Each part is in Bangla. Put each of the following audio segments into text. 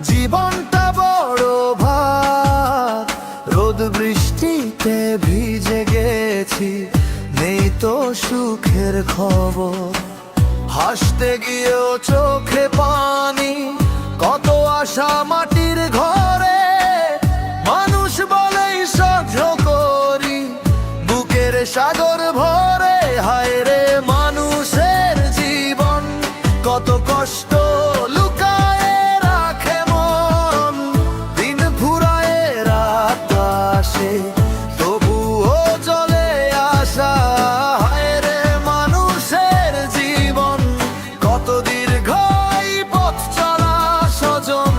জীবনটা বড় ভার, রোদ বৃষ্টিতে ভিজে গেছি, নেই তো সুখের খবর। হাসতে গিয়েও চোখে পানি, কত আশা মাটির ঘরে। মানুষ বলেই সহ্য করি, বুকের সাগর ভরে। হায় রে মানুষের জীবন, কত কষ্ট লুকায়ে রাখে মন। দিন ফুরায় রাত আসে, তবুও চলে আসা। হায় রে মানুষের জীবন, কত দীর্ঘ এই পথ চলা সজন।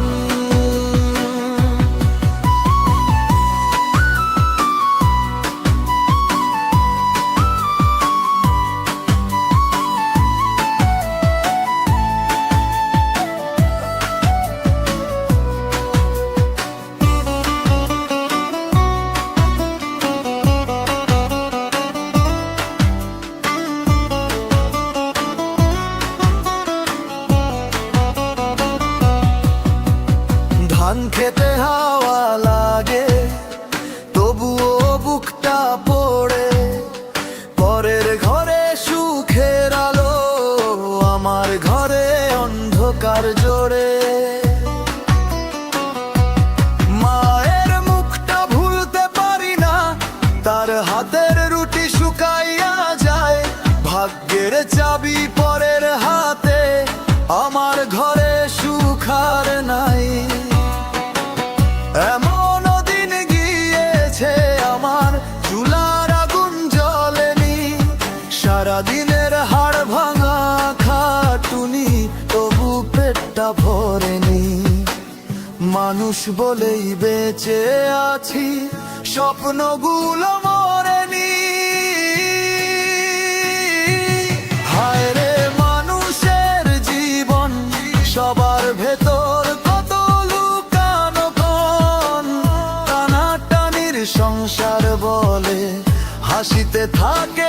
ধান খেতে হাওয়া লাগে, তবুও বুকটা পড়ে। পরের ঘরে সুখের আলো, আমার ঘরে অন্ধকার জোরে। মায়ের মুখটা ভুলতে পারি না, তার হাতের রুটি শুকাইয়া যায়। ভাগ্যের চাবি পরের হাতে, আমার ঘরে সুখ আর নাই। এমন দিন গিয়েছে আমার, চুলার আগুন জ্বলেনি। সারাদিনের হাড় ভাঙা খাটুনি, তবু পেটটা ভরেনি। মানুষ বলেই বেঁচে আছি, স্বপ্নগুলো মরেনি। হায় রে মানুষের জীবন, সবার ভেতর কত লুকানো কোণ। টানাটানির সংসার বলে, হাসিতে থাকে